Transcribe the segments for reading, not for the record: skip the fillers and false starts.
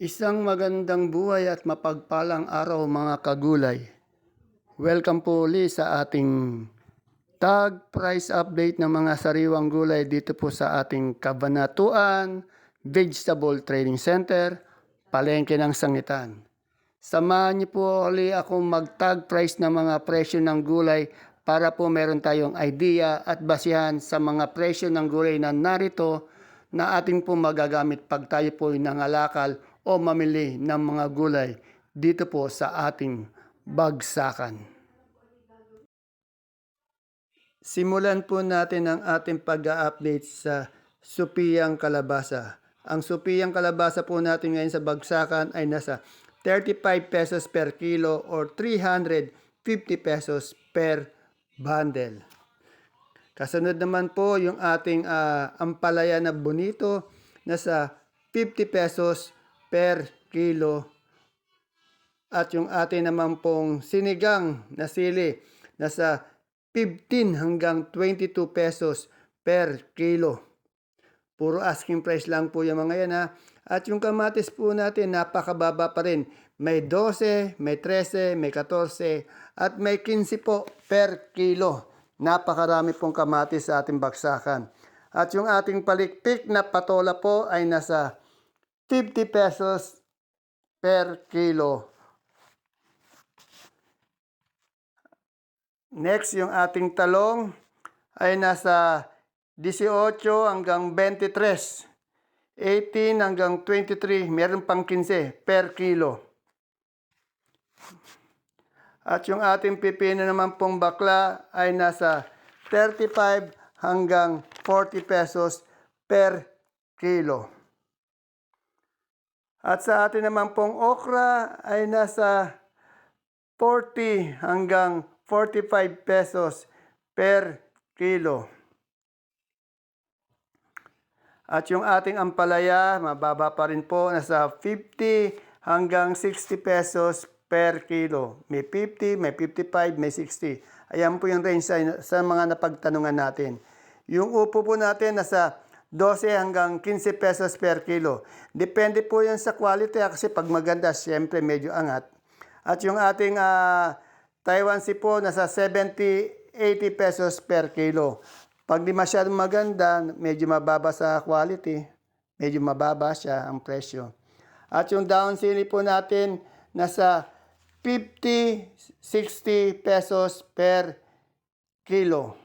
Isang magandang buhay at mapagpalang araw mga kagulay. Welcome po ulit sa ating tag price update ng mga sariwang gulay dito po sa ating Kabanatuan Vegetable Trading Center, Palengke ng Sangitan. Samahan niyo po ulit akong mag-tag price ng mga presyo ng gulay para po meron tayong idea at basihan sa mga presyo ng gulay na narito na ating po magagamit pag tayo po nangalakal o mamili ng mga gulay dito po sa ating bagsakan. Simulan po natin ang ating pag-update sa supiyang kalabasa. Ang supiyang kalabasa po natin ngayon sa bagsakan ay nasa 35 pesos per kilo or 350 pesos per bundle. Kasunod naman po yung ating ampalaya na bonito nasa 50 pesos per kilo. At yung ating naman pong sinigang na sili nasa 15 hanggang 22 pesos per kilo. Puro asking price lang po yung mga yan ha. At yung kamatis po natin napakababa pa rin. May 12, may 13, may 14 at may 15 po per kilo. Napakarami pong kamatis sa ating baksakan. At yung ating palikpik na patola po ay nasa 50 pesos per kilo. Next, yung ating talong ay nasa 18 hanggang 23, 18 hanggang 23, meron pang 15 per kilo. At yung ating pipino naman pong bakla ay nasa 35 hanggang 40 pesos per kilo. At sa atin naman pong okra ay nasa 40 hanggang 45 pesos per kilo. At yung ating ampalaya, mababa pa rin po, nasa 50 hanggang 60 pesos per kilo. May 50, may 55, may 60. Ayan po yung range sa mga napagtanungan natin. Yung upo po natin, nasa 12 hanggang 15 pesos per kilo. Depende po yan sa quality kasi pag maganda, syempre medyo angat. At yung ating Taiwan Sea po, nasa 70, 80 pesos per kilo. Pag di masyadong maganda, medyo mababa sa quality, medyo mababa siya ang presyo. At yung down sili po natin, nasa 50, 60 pesos per kilo.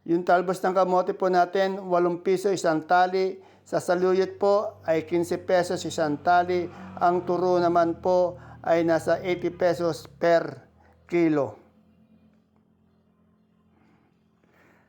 Yung talbos ng kamote po natin, 8 piso isang tali. Sa saluyot po ay 15 pesos isang tali. Ang turo naman po ay nasa 80 pesos per kilo.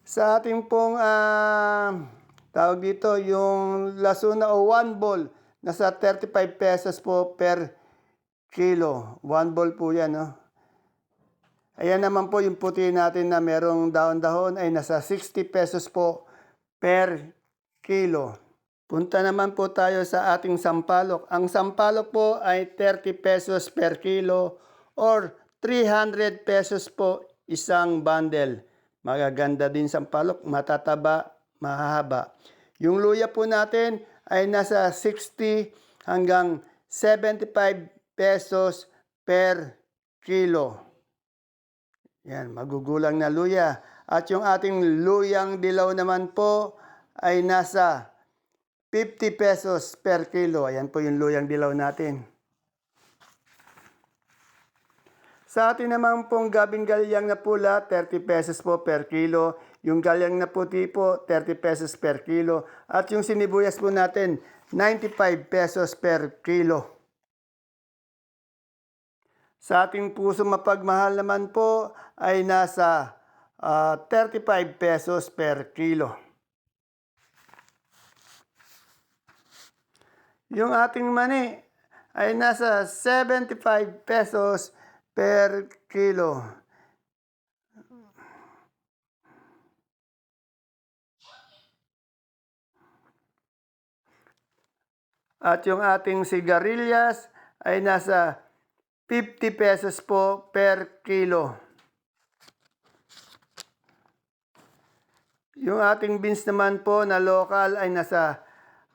Sa ating pong tawag dito, yung lasuna o 1 ball, nasa 35 pesos po per kilo. 1 ball po yan, no? Ayan naman po yung puti natin na merong dahon-dahon ay nasa 60 pesos po per kilo. Punta naman po tayo sa ating sampalok. Ang sampalok po ay 30 pesos per kilo or 300 pesos po isang bundle. Magaganda din sampalok, matataba, mahahaba. Yung luya po natin ay nasa 60 hanggang 75 pesos per kilo. Yan, magugulang na luya. At yung ating luyang dilaw naman po ay nasa 50 pesos per kilo. Ayan po yung luyang dilaw natin. Sa atin naman pong gabing galyang na pula, 30 pesos po per kilo. Yung galyang na puti po, 30 pesos per kilo. At yung sinibuyas po natin, 95 pesos per kilo. Sa ating puso mapagmahal naman po ay nasa 35 pesos per kilo. Yung ating mani ay nasa 75 pesos per kilo. At yung ating sigarilyas ay nasa 50 pesos po per kilo. Yung ating beans naman po na local ay nasa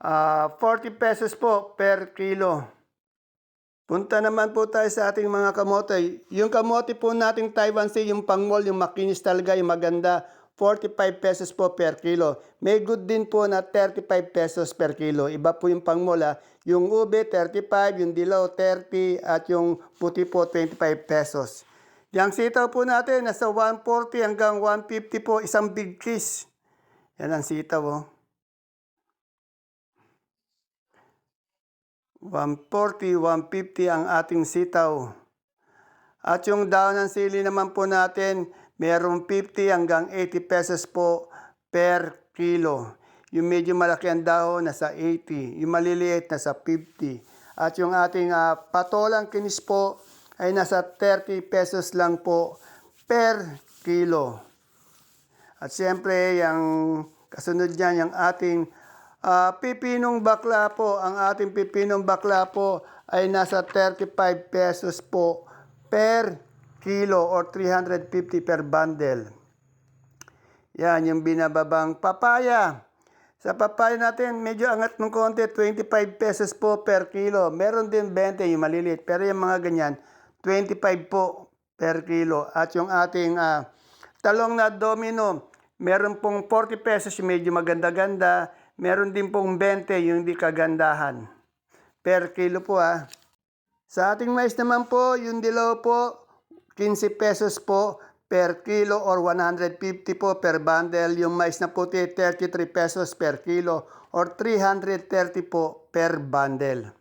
40 pesos po per kilo. Punta naman po tayo sa ating mga kamote. Yung kamote po nating Taiwan Sea, yung pangmol, yung makinis talaga, yung maganda, 45 pesos po per kilo. May good din po na 35 pesos per kilo. Iba po yung pangmol ha. Yung ube, 35, yung dilaw, 30, at yung puti po, 25 pesos. Yung sitaw po natin, nasa 140 hanggang 150 po, isang big kiss. Yan ang sitaw oh. 140, 150 ang ating sitaw. At yung daon ng sili naman po natin, merong 50 hanggang 80 pesos po per kilo. Yung medyo malaki ang dahon, nasa 80. Yung maliliit, nasa 50. At yung ating patolang kinis po, ay nasa 30 pesos lang po per kilo. At siyempre, yung kasunod niyan, yung ating pipinong bakla po. Ang ating pipinong bakla po ay nasa 35 pesos po per kilo or 350 per bundle. Yan, yung binababang papaya. Sa papaya natin, medyo angat ng konti, 25 pesos po per kilo. Meron din 20, yung maliliit. Pero yung mga ganyan, 25 po per kilo. At yung ating talong na domino, meron pong 40 pesos yung medyo maganda-ganda. Meron din pong 20 yung hindi kagandahan. Per kilo po Sa ating mais naman po, yung dilaw po, 15 pesos po per kilo or 150 po per bundle. Yung mais na puti, 33 pesos per kilo or 330 po per bundle.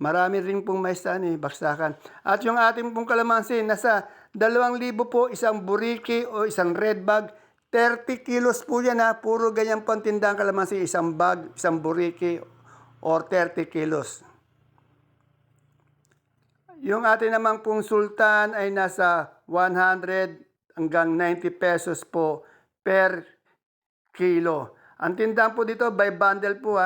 Marami rin pong mais baksakan. At yung ating pong kalamansi, nasa 2,000 po isang buriki o isang red bag. 30 kilos po yan puro ganyan pang tindang kalamansi, isang bag, isang buriki or 30 kilos. Yung atin namang pong sultan ay nasa 100 hanggang 90 pesos po per kilo. Ang tindang po dito by bundle po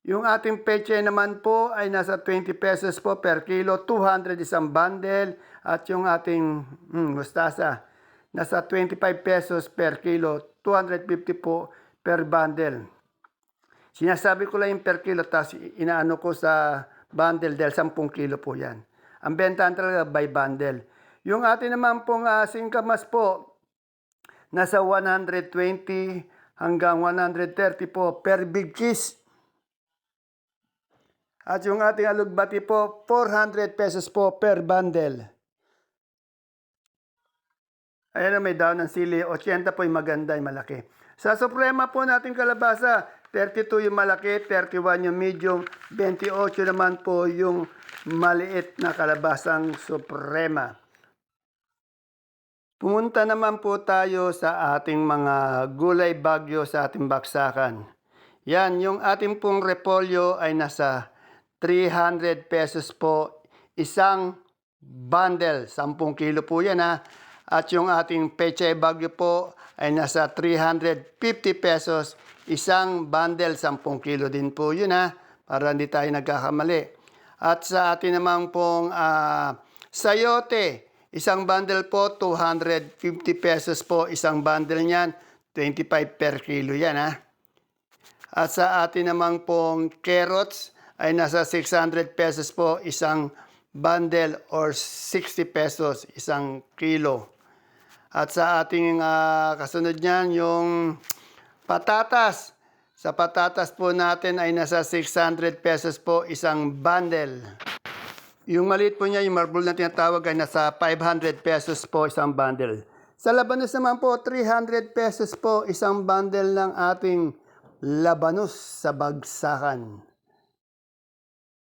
Yung ating peche naman po ay nasa 20 pesos po per kilo, 200 isang bundle. At yung ating mustasa, nasa 25 pesos per kilo, 250 po per bundle. Sinasabi ko lang yung per kilo, tapos inaano ko sa bundle dahil 10 kilo po yan. Ang bentahan talaga by bundle. Yung atin naman pong singkamas po, nasa 120 hanggang 130 po per big kiss. At yung ating alugbati po, 400 pesos po per bundle. Ayan may daon ng sili, 80 po yung maganda, yung malaki. Sa suprema po nating kalabasa, 32 yung malaki, 31 yung medium, 28 naman po yung maliit na kalabasang suprema. Pumunta naman po tayo sa ating mga gulay bagyo sa ating baksakan. Yan, yung ating pong repolyo ay nasa 300 pesos po isang bundle. 10 kilo po yan At yung ating peche bagyo po ay nasa 350 pesos isang bundle. 10 kilo din po yun para hindi tayo nagkakamali. At sa atin naman pong sayote, isang bundle po, 250 pesos po isang bundle niyan. 25 per kilo yan At sa atin namang pong carrots ay nasa 600 pesos po isang bundle or 60 pesos isang kilo. At sa ating kasunod niyan, yung patatas. Sa patatas po natin ay nasa 600 pesos po isang bundle. Yung maliit po niya, yung marble na tinatawag ay nasa 500 pesos po isang bundle. Sa labanos naman po, 300 pesos po isang bundle ng ating labanos sa bagsakan.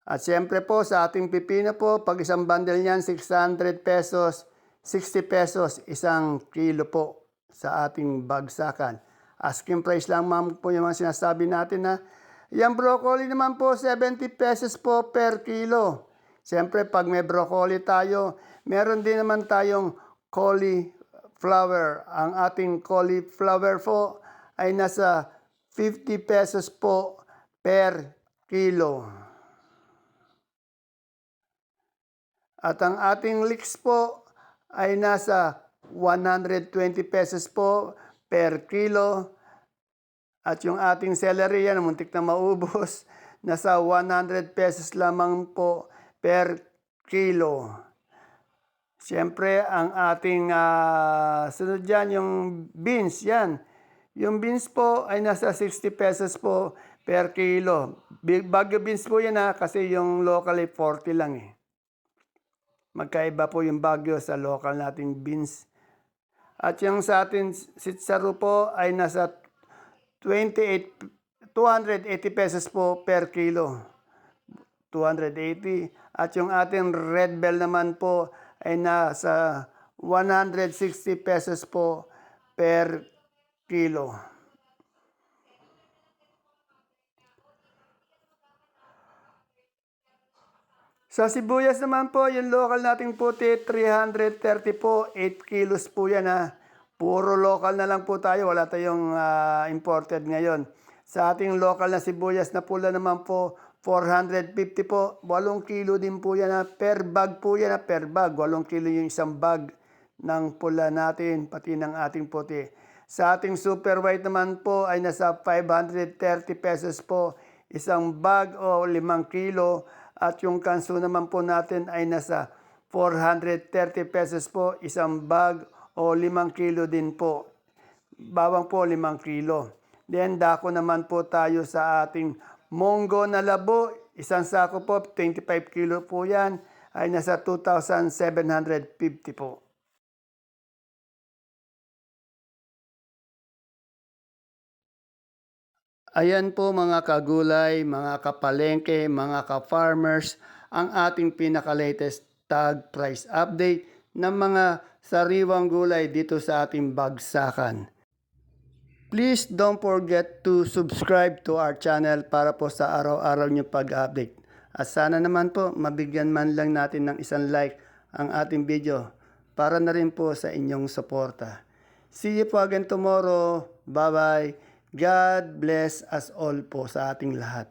At siyempre po sa ating pipino po, pag isang bundle niyan, 600 pesos, 60 pesos isang kilo po sa ating bagsakan. Asking price lang ma'am po yung mga sinasabi natin Yung broccoli naman po, 70 pesos po per kilo. Siyempre pag may broccoli tayo, meron din naman tayong cauliflower. Ang ating cauliflower po ay nasa 50 pesos po per kilo. At ang ating leeks po ay nasa 120 pesos po per kilo. At yung ating celery yan, muntik na maubos. Nasa 100 pesos lamang po per kilo. Siyempre, ang ating sunod dyan, yung beans, yan. Yung beans po ay nasa 60 pesos po per kilo. Baguio beans po yan kasi yung locally 40 lang eh. Magkaiba po yung Baguio sa local nating beans. At yung sa ating sitsaru po ay nasa 280 pesos po per kilo. 280. At yung ating red bell naman po ay nasa 160 pesos po per kilo. Sa sibuyas naman po, yung local nating puti, 330 po, 8 kilos po yan Puro local na lang po tayo, wala tayong imported ngayon. Sa ating local na sibuyas na pula naman po, 450 po, 8 kilo din po yan per bag po yan per bag. 8 kilo yung isang bag ng pula natin, pati ng ating puti. Sa ating super white naman po ay nasa 530 pesos po, isang bag o 5 kilo. At yung kanso naman po natin ay nasa 430 pesos po, isang bag o 5 kilo din po. Bawang po 5 kilo. Then dako naman po tayo sa ating monggo na labo. Isang sako po, 25 kilo po yan, ay nasa 2,750 po. Ayan po mga kagulay, mga kapalengke, mga ka-farmers, ang ating pinaka-latest tag price update ng mga sariwang gulay dito sa ating bagsakan. Please don't forget to subscribe to our channel para po sa araw-araw nyo pag-update. At sana naman po mabigyan man lang natin ng isang like ang ating video para na rin po sa inyong suporta. See you po again tomorrow. Bye-bye. God bless us all po sa ating lahat.